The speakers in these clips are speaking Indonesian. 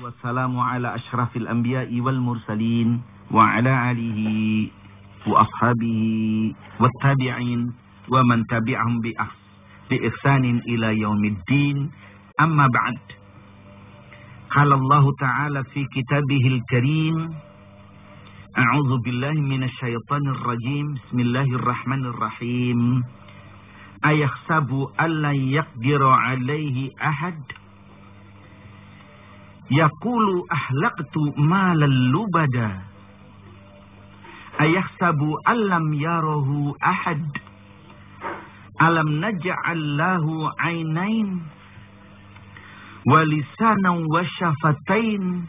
wassalamu ala asyrafil anbiya'i wal mursalin wa ala alihi wa ashabihi wa tabi'in wa man tabi'ahum bi ihsanin ila yaumiddin. Amma ba'd. Qala Allah Ta'ala fi kitabihil karim, a'udzu billahi minasy syaithanir rajim. Bismillahirrahmanirrahim. Ayahsabu alla yaqdiru alaihi ahad. Yaqulu ahlaqtu malal lubada. Ayahsabu allam yarahu ahad. Alam naj'al lahu 'ainain wa lisanan wa syafatain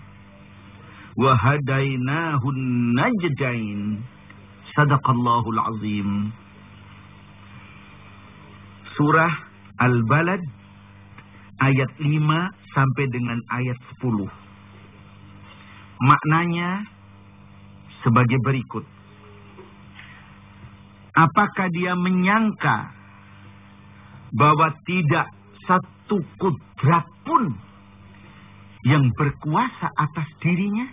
wa hadainahu najdain. Sadaqallahul azim. Surah Al-Balad ayat 5 sampai dengan ayat 10. Maknanya sebagai berikut. Apakah dia menyangka bahwa tidak satu kudrat pun yang berkuasa atas dirinya?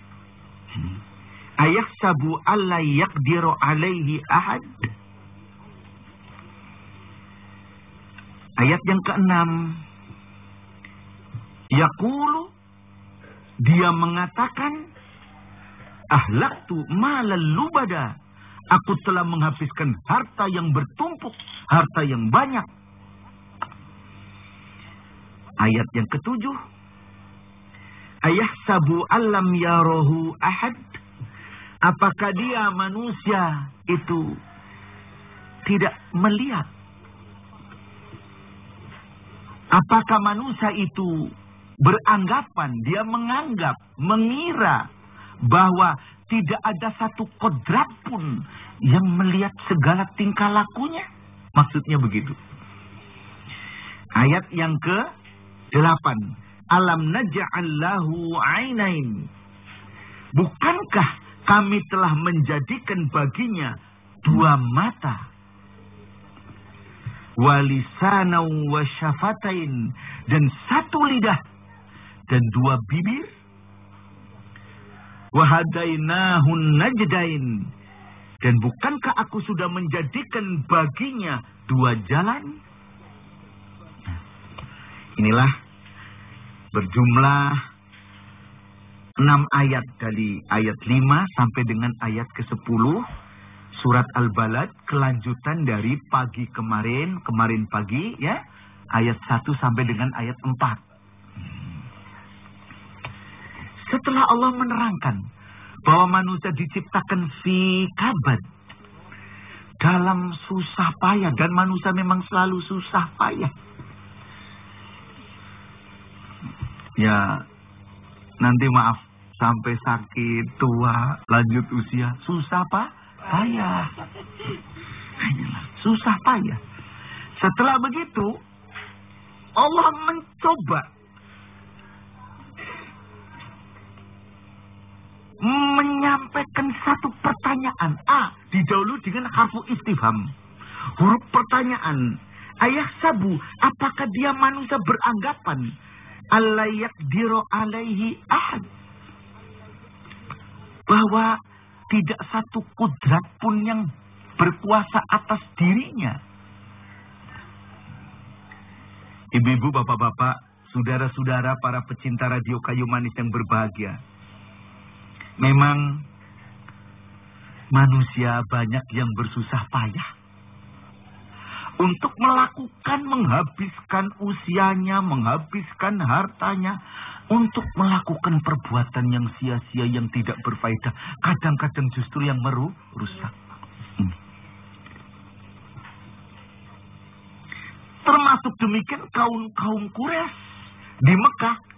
Ayahsabu alla yaqdiru alaihi ahad. Ayat yang ke-6. Yaqulu, dia mengatakan, ahlaktu malal lubada. Aku telah menghabiskan harta yang bertumpuk, harta yang banyak. Ayat yang ke-7. Ayahsabu allam yarahu ahad. Apakah dia manusia itu tidak melihat? Apakah manusia itu beranggapan, dia menganggap, mengira bahwa tidak ada satu kodrat pun yang melihat segala tingkah lakunya? Maksudnya begitu. Ayat yang ke-8. Alam naj'al lahu 'ainain. Bukankah kami telah menjadikan baginya 2 mata? Wa lisanan wa syafatain, dan 1 lidah dan 2 bibir. Wa hadainahu najdain, dan bukankah aku sudah menjadikan baginya 2 jalan? Inilah berjumlah 6 ayat dari ayat 5 sampai dengan ayat ke-10 surat Al-Balad, kelanjutan dari pagi kemarin pagi ya, ayat 1 sampai dengan ayat 4. Setelah Allah menerangkan bahwa manusia diciptakan fi kabad, dalam susah payah, dan manusia memang selalu susah payah. Ya, nanti maaf, sampai sakit, tua, lanjut usia, susah payah. Susah payah. Setelah begitu, Allah mencoba menyampaikan satu pertanyaan. Didahului dengan harfu istifham, huruf pertanyaan. Ayahsabu, apakah dia manusia beranggapan alla yaqdiru alaihi ahad, bahwa tidak satu kudrat pun yang berkuasa atas dirinya? Ibu-ibu, bapak-bapak, saudara-saudara, para pecinta radio Kayu Manis yang berbahagia. Memang manusia banyak yang bersusah payah untuk melakukan, menghabiskan usianya, menghabiskan hartanya, untuk melakukan perbuatan yang sia-sia, yang tidak berfaedah. Kadang-kadang justru yang merusak. Termasuk demikian kaum Quraisy di Mekah.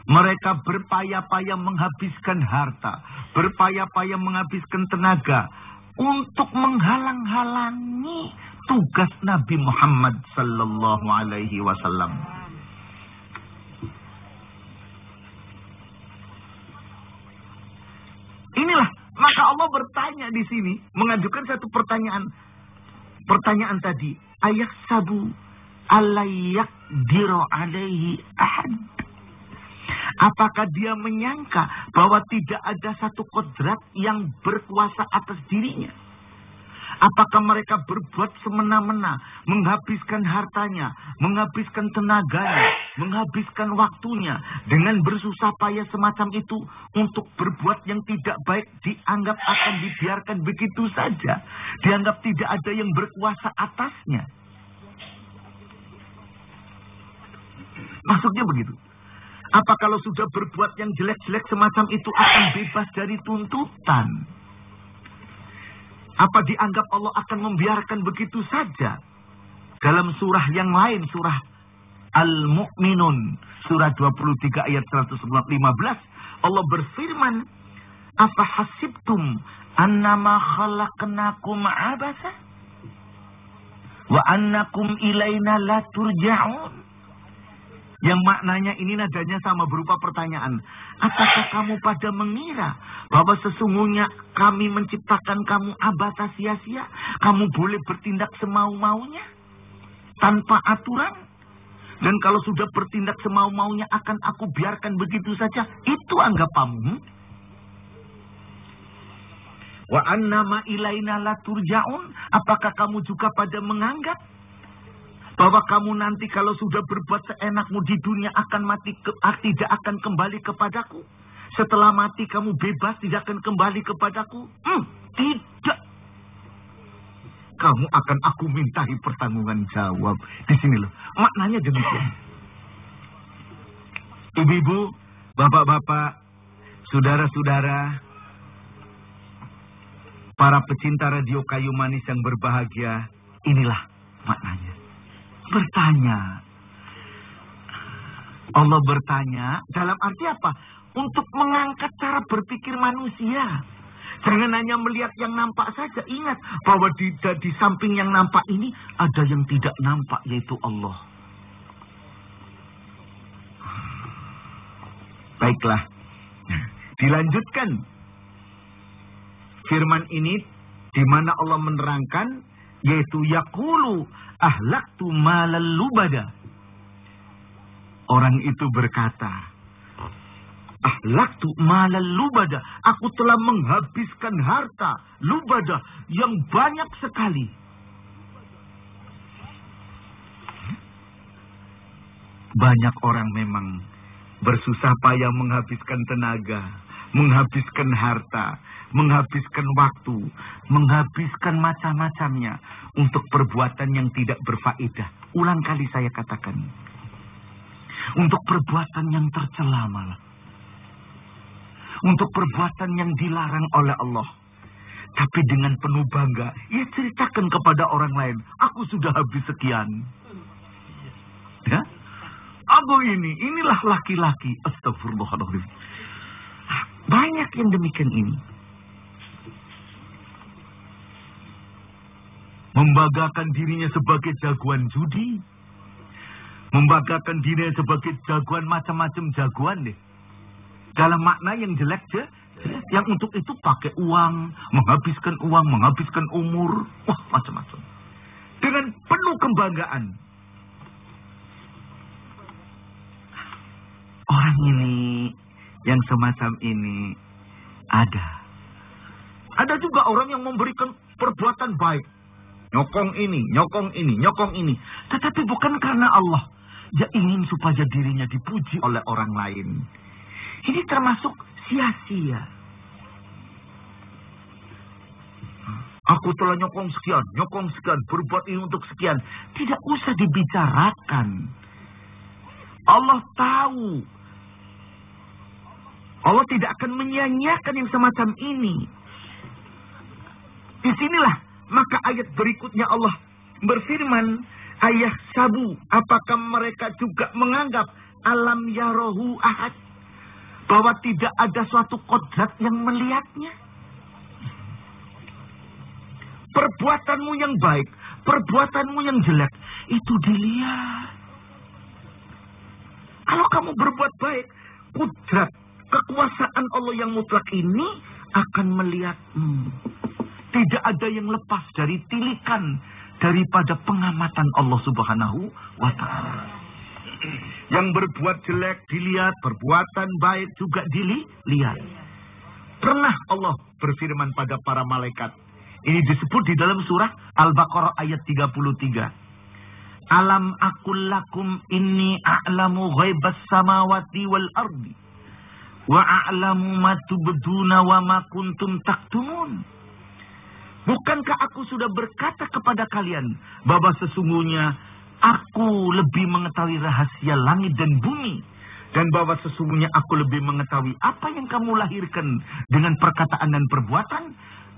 Mereka berpayah-payah menghabiskan harta, berpayah-payah menghabiskan tenaga untuk menghalang-halangi tugas Nabi Muhammad sallallahu alaihi wasallam. Inilah, maka Allah bertanya di sini, mengajukan satu pertanyaan. Pertanyaan tadi, ayahsabu alla yaqdiru alaihi ahad. Apakah dia menyangka bahwa tidak ada satu kodrat yang berkuasa atas dirinya? Apakah mereka berbuat semena-mena, menghabiskan hartanya, menghabiskan tenaganya, menghabiskan waktunya, dengan bersusah payah semacam itu untuk berbuat yang tidak baik, dianggap akan dibiarkan begitu saja, dianggap tidak ada yang berkuasa atasnya? Maksudnya begitu. Apa kalau sudah berbuat yang jelek-jelek semacam itu akan bebas dari tuntutan? Apa dianggap Allah akan membiarkan begitu saja? Dalam surah yang lain, surah Al-Mu'minun, surah 23 ayat 115, Allah berfirman, "Afa hasibtum annama khalaqnakum abasa wa annakum ilaina la turja'un?" Yang maknanya ini nadanya sama berupa pertanyaan. Apakah kamu pada mengira bahwa sesungguhnya kami menciptakan kamu abata sia-sia? Kamu boleh bertindak semau-maunya tanpa aturan? Dan kalau sudah bertindak semau-maunya akan aku biarkan begitu saja? Itu anggapanmu? Wa annama ilaina la turja'un? Apakah kamu juga pada menganggap bahwa kamu nanti kalau sudah berbuat seenakmu di dunia akan mati, tidak akan kembali kepadaku? Setelah mati kamu bebas, tidak akan kembali kepadaku? Tidak. Kamu akan aku mintai pertanggungan jawab. Di sini loh, maknanya demikian. Ibu-ibu, bapak-bapak, saudara-saudara, para pecinta radio Kayu Manis yang berbahagia, inilah maknanya. Bertanya. Allah bertanya dalam arti apa? Untuk mengangkat cara berpikir manusia. Jangan hanya melihat yang nampak saja. Ingat bahwa di samping yang nampak ini ada yang tidak nampak, yaitu Allah. Baiklah. Dilanjutkan. Firman ini di mana Allah menerangkan, yaitu yaqulu ahlaktu malal lubada. Orang itu berkata, ahlaktu malal lubada. Aku telah menghabiskan harta lubada yang banyak sekali. Banyak orang memang bersusah payah menghabiskan tenaga, menghabiskan harta, menghabiskan waktu, menghabiskan macam-macamnya untuk perbuatan yang tidak berfaedah. Ulang kali saya katakan. Untuk perbuatan yang tercela malah. Untuk perbuatan yang dilarang oleh Allah. Tapi dengan penuh bangga, ia ceritakan kepada orang lain, aku sudah habis sekian. Ya? Aku inilah laki-laki. Astagfirullahaladzim. Banyak yang demikian ini. Membanggakan dirinya sebagai jagoan judi. Membanggakan dirinya sebagai jagoan macam-macam jagoan deh. Dalam makna yang jelek je. Yang untuk itu pakai uang, menghabiskan umur. Wah, macam-macam. Dengan penuh kebanggaan. Orang ini, yang semacam ini, ada. Ada juga orang yang memberikan perbuatan baik. Nyokong ini. Tetapi bukan karena Allah. Dia ingin supaya dirinya dipuji oleh orang lain. Ini termasuk sia-sia. Aku telah nyokong sekian, berbuat ini untuk sekian. Tidak usah dibicarakan. Allah tahu. Allah tidak akan menyia-nyiakan yang semacam ini. Disinilah maka ayat berikutnya Allah berfirman, ayah sabu, apakah mereka juga menganggap alam yarohu ahad, bahwa tidak ada suatu kodrat yang melihatnya? Perbuatanmu yang baik, perbuatanmu yang jelek, itu dilihat. Kalau kamu berbuat baik, kodrat, kekuasaan Allah yang mutlak ini akan melihatmu. Tidak ada yang lepas dari tilikan daripada pengamatan Allah Subhanahu wa ta'ala. Yang berbuat jelek dilihat, perbuatan baik juga dilihat. Pernah Allah berfirman pada para malaikat. Ini disebut di dalam surah Al-Baqarah ayat 33. Alam aqul lakum inni a'lamu ghaibas samawati wal ardi. Wa a'lamu ma tubduna wa ma kuntum taktumun. Bukankah aku sudah berkata kepada kalian bahwa sesungguhnya aku lebih mengetahui rahasia langit dan bumi, dan bahwa sesungguhnya aku lebih mengetahui apa yang kamu lahirkan dengan perkataan dan perbuatan,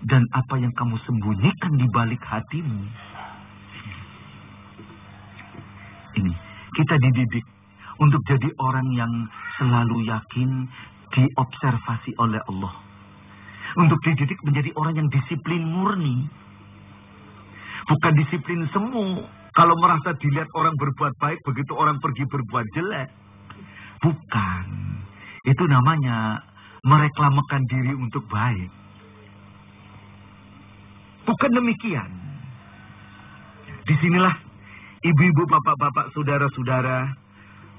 dan apa yang kamu sembunyikan di balik hatimu. Ini kita dididik untuk jadi orang yang selalu yakin diobservasi oleh Allah. Untuk dididik menjadi orang yang disiplin murni. Bukan disiplin semu. Kalau merasa dilihat orang berbuat baik, begitu orang pergi berbuat jelek. Bukan. Itu namanya mereklamakan diri untuk baik. Bukan demikian. Disinilah ibu-ibu, bapak-bapak, saudara-saudara,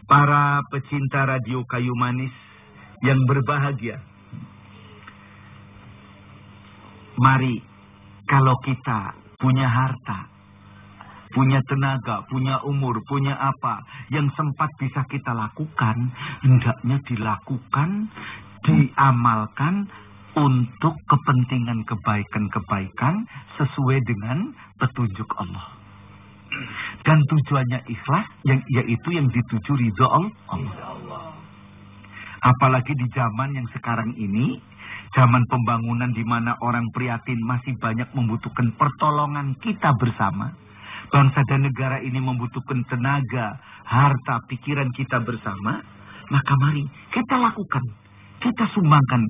para pecinta radio Kayu Manis yang berbahagia. Mari, kalau kita punya harta, punya tenaga, punya umur, punya apa yang sempat bisa kita lakukan, hendaknya dilakukan, diamalkan untuk kepentingan kebaikan-kebaikan sesuai dengan petunjuk Allah. Dan tujuannya ikhlas, yaitu yang dituju ridho Allah. Apalagi di zaman yang sekarang ini, zaman pembangunan di mana orang prihatin masih banyak membutuhkan pertolongan kita bersama. Bangsa dan negara ini membutuhkan tenaga, harta, pikiran kita bersama. Maka mari kita lakukan, kita sumbangkan,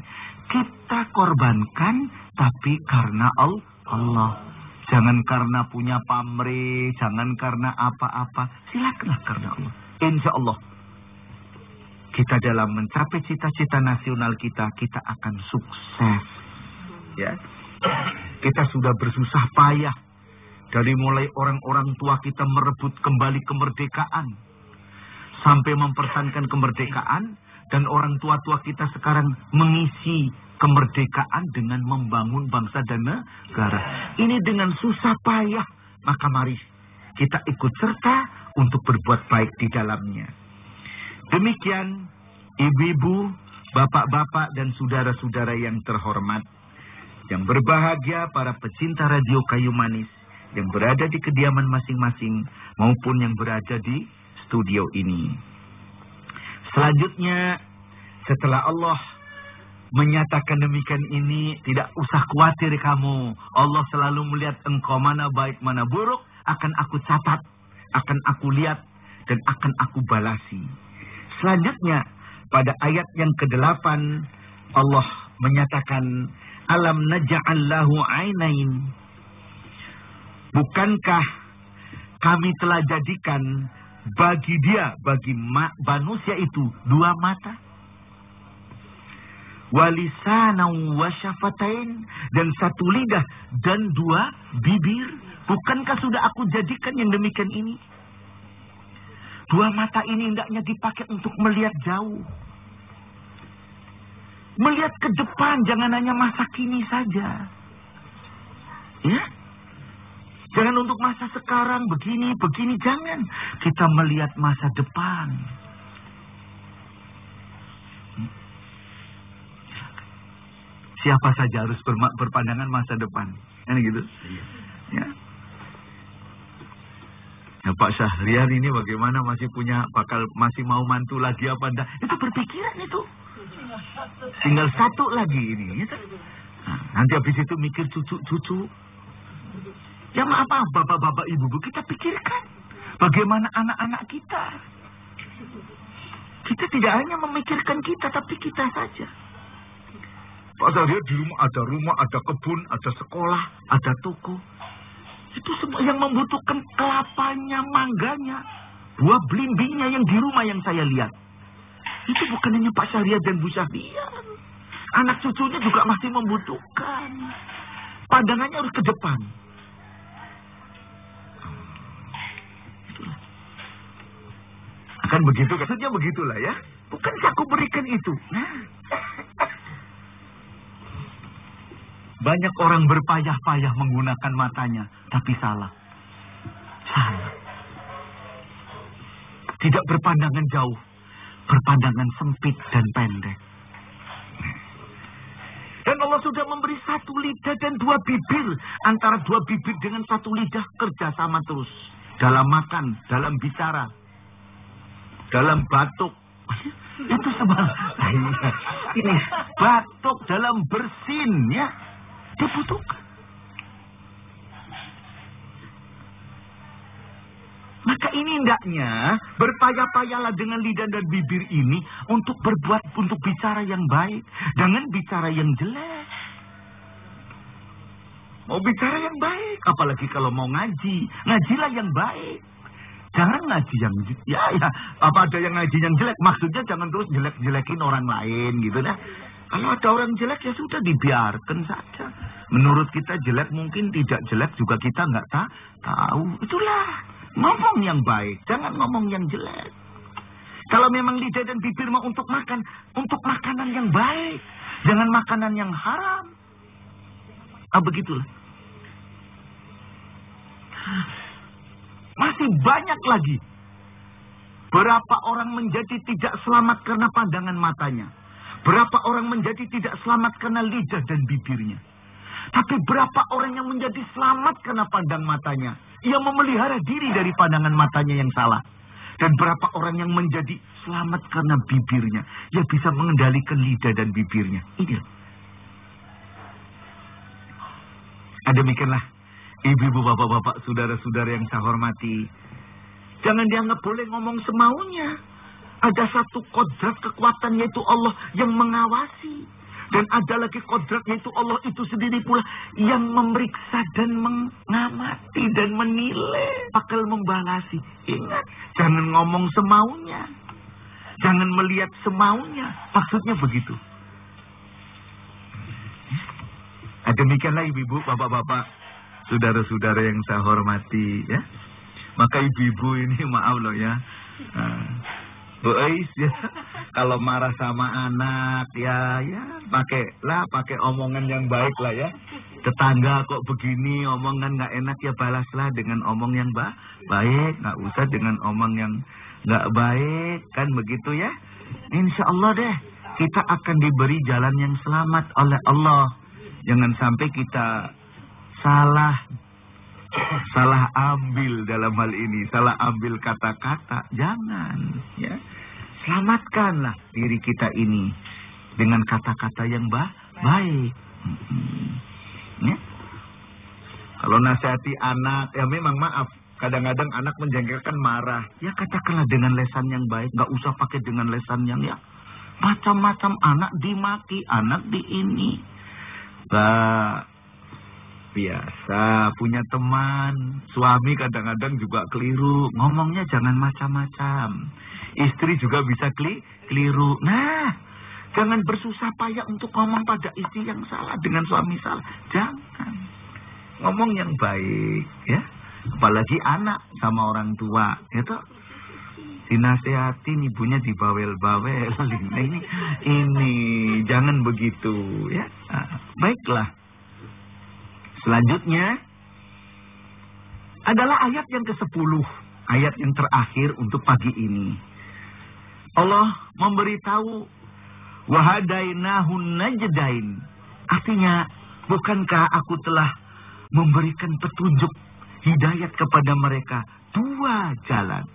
kita korbankan, tapi karena Allah. Jangan karena punya pamrih, jangan karena apa-apa. Silakanlah karena Allah. Insya Allah kita dalam mencapai cita-cita nasional kita akan sukses. Ya, kita sudah bersusah payah dari mulai orang-orang tua kita merebut kembali kemerdekaan, sampai mempertahankan kemerdekaan, dan orang tua-tua kita sekarang mengisi kemerdekaan dengan membangun bangsa dan negara. Ini dengan susah payah, maka mari kita ikut serta untuk berbuat baik di dalamnya. Demikian, ibu-ibu, bapak-bapak, dan saudara-saudara yang terhormat, yang berbahagia para pecinta radio Kayu Manis, yang berada di kediaman masing-masing, maupun yang berada di studio ini. Selanjutnya, setelah Allah menyatakan demikian ini, tidak usah khawatir kamu. Allah selalu melihat engkau mana baik, mana buruk, akan aku catat, akan aku lihat, dan akan aku balasi. Selanjutnya, pada ayat yang ke-8, Allah menyatakan, Alam naj'al lahu ainain. Bukankah kami telah jadikan bagi dia, bagi manusia itu, 2 mata? Walisanan wa syafatain, dan 1 lidah dan 2 bibir. Bukankah sudah aku jadikan yang demikian ini? 2 mata ini hendaknya dipakai untuk melihat jauh. Melihat ke depan, jangan hanya masa kini saja. Ya? Jangan untuk masa sekarang, begini, jangan. Kita melihat masa depan. Siapa saja harus berpandangan masa depan. Kan gitu? Ya. Ya, Pak Syahrian ini bagaimana, masih mau mantu lagi apa enggak? Itu berpikiran itu. Tinggal 1 lagi ini. Ya. Nah, nanti habis itu mikir cucu-cucu. Ya maaf, bapak-bapak, ibu-ibu, kita pikirkan bagaimana anak-anak kita. Kita tidak hanya memikirkan kita, tapi kita saja. Pak Syahrian di rumah ada kebun, ada sekolah, ada toko. Itu semua yang membutuhkan kelapanya, mangganya, buah belimbingnya yang di rumah yang saya lihat. Itu bukan hanya Pak Syahrian dan Bu Syahrian. Anak cucunya juga masih membutuhkan. Pandangannya harus ke depan. Maka Kan begitu, maksudnya begitulah ya. Bukankah aku berikan itu? Nah. Banyak orang berpayah-payah menggunakan matanya, tapi salah. Salah. Tidak berpandangan jauh, berpandangan sempit dan pendek. Dan Allah sudah memberi satu lidah dan dua bibir. Antara dua bibir dengan satu lidah kerjasama terus. Dalam makan, dalam bicara, dalam batuk. Itu sebenarnya. Ini batuk dalam bersin ya. Dibutuhkan. Maka ini hendaknya berpayah-payahlah dengan lidah dan bibir ini untuk bicara yang baik. Jangan bicara yang jelek. Mau bicara yang baik, apalagi kalau mau ngaji. Ngajilah yang baik. Jangan ngaji yang apa ada yang ngaji yang jelek. Maksudnya jangan terus jelek-jelekin orang lain gitu dah. Kalau ada orang jelek ya sudah dibiarkan saja. Menurut kita jelek mungkin tidak jelek juga kita nggak tahu. Itulah. Ngomong yang baik, jangan ngomong yang jelek. Kalau memang lidah dan bibir mau untuk makan, untuk makanan yang baik. Jangan makanan yang haram. Begitulah. Masih banyak lagi. Berapa orang menjadi tidak selamat karena pandangan matanya. Berapa orang menjadi tidak selamat karena lidah dan bibirnya. Tapi berapa orang yang menjadi selamat karena pandang matanya. Ia memelihara diri dari pandangan matanya yang salah. Dan berapa orang yang menjadi selamat karena bibirnya. Ia bisa mengendalikan lidah dan bibirnya. Ini. Demikianlah. Ibu-ibu, bapak-bapak, saudara-saudara yang saya hormati. Jangan dianggap boleh ngomong semaunya. Ada satu kodrat kekuatan yaitu Allah yang mengawasi. Dan ada lagi kodrat yaitu Allah itu sendiri pula yang memeriksa dan mengamati dan menilai. Bakal membalasi. Ingat, jangan ngomong semaunya. Jangan melihat semaunya. Maksudnya begitu. Demikianlah ibu-ibu, bapak-bapak, saudara-saudara yang saya hormati ya. Maka ibu-ibu ini maaf loh ya. Bu Ais ya, kalau marah sama anak ya pakai omongan yang baik lah ya. Tetangga kok begini, omongan nggak enak ya balaslah dengan omong yang baik, nggak usah dengan omong yang nggak baik, kan begitu ya. Insya Allah deh kita akan diberi jalan yang selamat oleh Allah. Jangan sampai kita salah ambil dalam hal ini, salah ambil kata-kata, jangan ya. Selamatkanlah diri kita ini dengan kata-kata yang baik. Ya. Kalau nasihati anak, ya memang maaf, kadang-kadang anak menjengkelkan marah, ya katakanlah dengan lesan yang baik, nggak usah pakai dengan lesan yang ya macam-macam, anak dimaki, anak di ini. Biasa punya teman, suami kadang-kadang juga keliru, ngomongnya jangan macam-macam. Istri juga bisa keliru. Nah, jangan bersusah payah untuk ngomong pada istri yang salah dengan suami salah. Jangan. Ngomong yang baik, ya. Apalagi anak sama orang tua, gitu. Dinasehatin, ibunya dibawel-bawel. Ini jangan begitu, ya. Baiklah. Selanjutnya adalah ayat yang ke-10, ayat yang terakhir untuk pagi ini. Allah memberitahu wahadainahun najdain. Artinya, bukankah aku telah memberikan petunjuk hidayat kepada mereka dua jalan.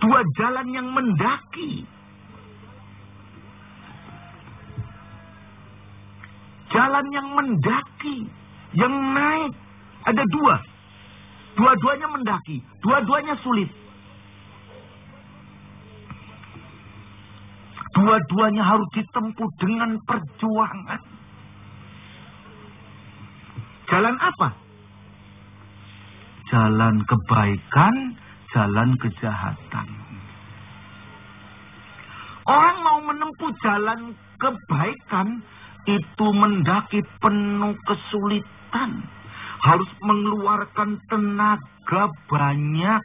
Dua jalan yang mendaki. Jalan yang mendaki, yang naik. Ada dua. Dua-duanya mendaki. Dua-duanya sulit. Dua-duanya harus ditempuh dengan perjuangan. Jalan apa? Jalan kebaikan, jalan kejahatan. Orang mau menempuh jalan kebaikan, itu mendaki penuh kesulitan. Harus mengeluarkan tenaga banyak.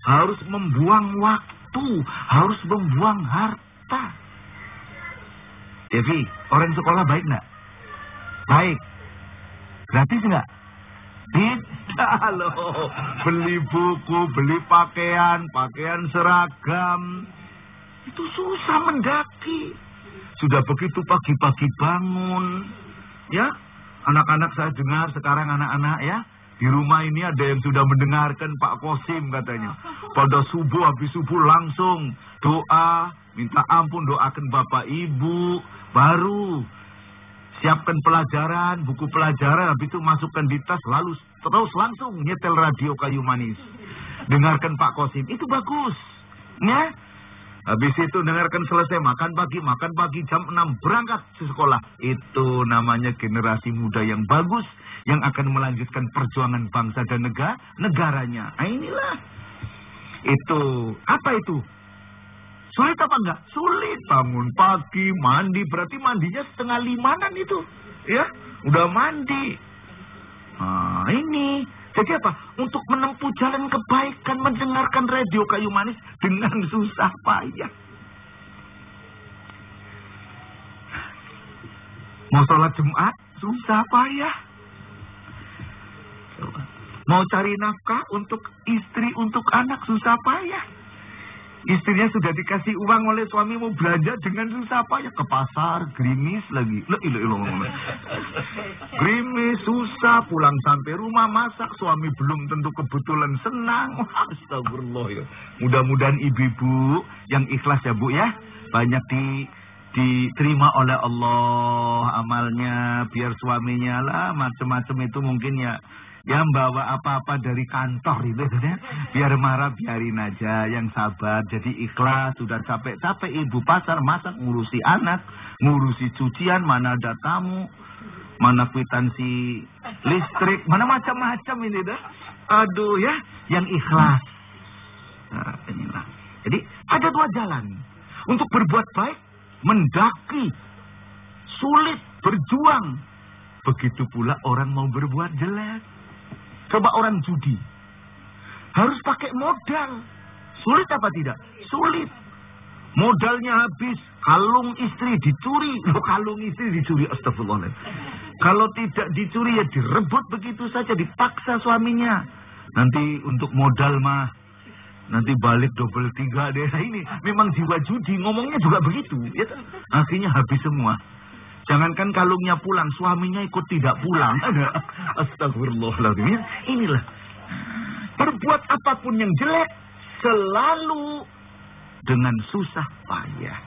harus membuang waktu, harus membuang harta. Devi, orang sekolah baik nggak? Baik. Gratis nggak? Tidak loh. Beli buku, beli pakaian seragam. Itu susah mendaki. Sudah begitu pagi-pagi bangun. Ya, anak-anak saya dengar sekarang anak-anak ya. Di rumah ini ada yang sudah mendengarkan Pak Kosim katanya. Pada subuh, habis subuh langsung doa, minta ampun, doakan Bapak Ibu. Baru siapkan pelajaran, buku pelajaran, habis itu masukkan di tas, lalu terus langsung nyetel radio Kayu Manis. Dengarkan Pak Kosim, itu bagus. Ya. Habis itu dengarkan selesai, makan pagi jam 6 berangkat ke sekolah. Itu namanya generasi muda yang bagus, yang akan melanjutkan perjuangan bangsa dan negaranya. Nah, inilah. Itu, apa itu? Sulit apa enggak? Sulit. Bangun pagi, mandi, berarti mandinya 4:30 itu. Ya, udah mandi. Nah, ini. Jadi apa? Untuk menempuh jalan kebaikan, mendengarkan radio Kayu Manis dengan susah payah. Mau sholat Jumat, susah payah. Mau cari nafkah untuk istri, untuk anak, susah payah. Istrinya sudah dikasih uang oleh suami, mau belanja dengan susah payah. Ke pasar, gerimis lagi. Gerimis, susah, pulang sampai rumah, masak. Suami belum tentu kebetulan senang. Astagfirullah ya. Mudah-mudahan ibu-ibu yang ikhlas ya Bu ya. Banyak diterima oleh Allah amalnya. Biar suaminya lah macam-macam itu mungkin ya. Yang bawa apa-apa dari kantor itu ya. Biar marah biarin aja, yang sabar. Jadi ikhlas, sudah capek-capek ibu pasar masak, ngurusi anak, ngurusi cucian, mana ada tamu, mana kwitansi listrik, mana macam-macam ini dah. Aduh ya, yang ikhlas. Nah, inilah. Jadi ada 2 jalan untuk berbuat baik, mendaki, sulit, berjuang. Begitu pula orang mau berbuat jelek. Coba orang judi. Harus pakai modal. Sulit apa tidak? Sulit. Modalnya habis. Kalung istri dicuri. Kalung istri dicuri. Astagfirullahaladzim. Kalau tidak dicuri ya direbut begitu saja. Dipaksa suaminya. Nanti untuk modal mah. Nanti balik 3 deh. Nah, ini memang jiwa judi. Ngomongnya juga begitu. Ya, akhirnya habis semua. Jangankan kalungnya pulang, suaminya ikut tidak pulang. Astagfirullahaladzim. Inilah. Berbuat apapun yang jelek, selalu dengan susah payah.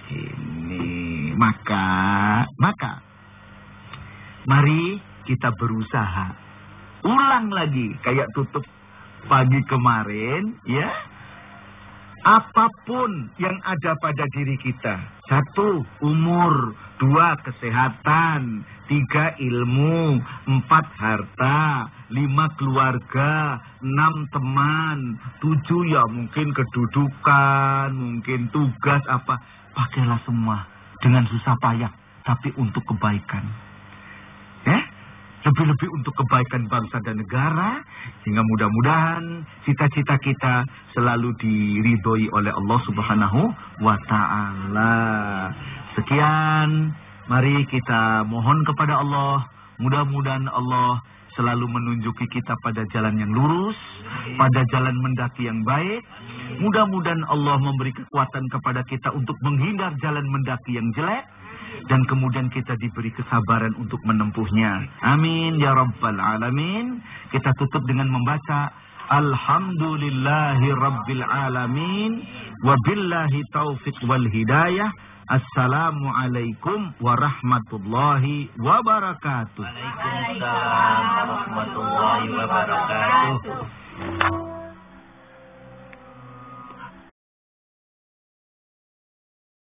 Ini. Maka, mari kita berusaha. Ulang lagi, kayak tutup pagi kemarin, ya. Apapun yang ada pada diri kita. 1, umur. 2, kesehatan. 3, ilmu. 4, harta. 5, keluarga. 6, teman. 7, ya mungkin kedudukan. Mungkin tugas apa. Pakailah semua dengan susah payah. Tapi untuk kebaikan. Lebih-lebih untuk kebaikan bangsa dan negara. Sehingga mudah-mudahan cita-cita kita selalu diridhoi oleh Allah Subhanahu wa ta'ala. Sekian. Mari kita mohon kepada Allah. Mudah-mudahan Allah selalu menunjuki kita pada jalan yang lurus. Pada jalan mendaki yang baik. Mudah-mudahan Allah memberi kekuatan kepada kita untuk menghindar jalan mendaki yang jelek. Dan kemudian kita diberi kesabaran untuk menempuhnya. Amin ya rabbal alamin. Kita tutup dengan membaca Alhamdulillahi rabbil alamin. Wabillahi taufiq wal hidayah. Assalamualaikum warahmatullahi wabarakatuh. Waalaikumsalam warahmatullahi wabarakatuh.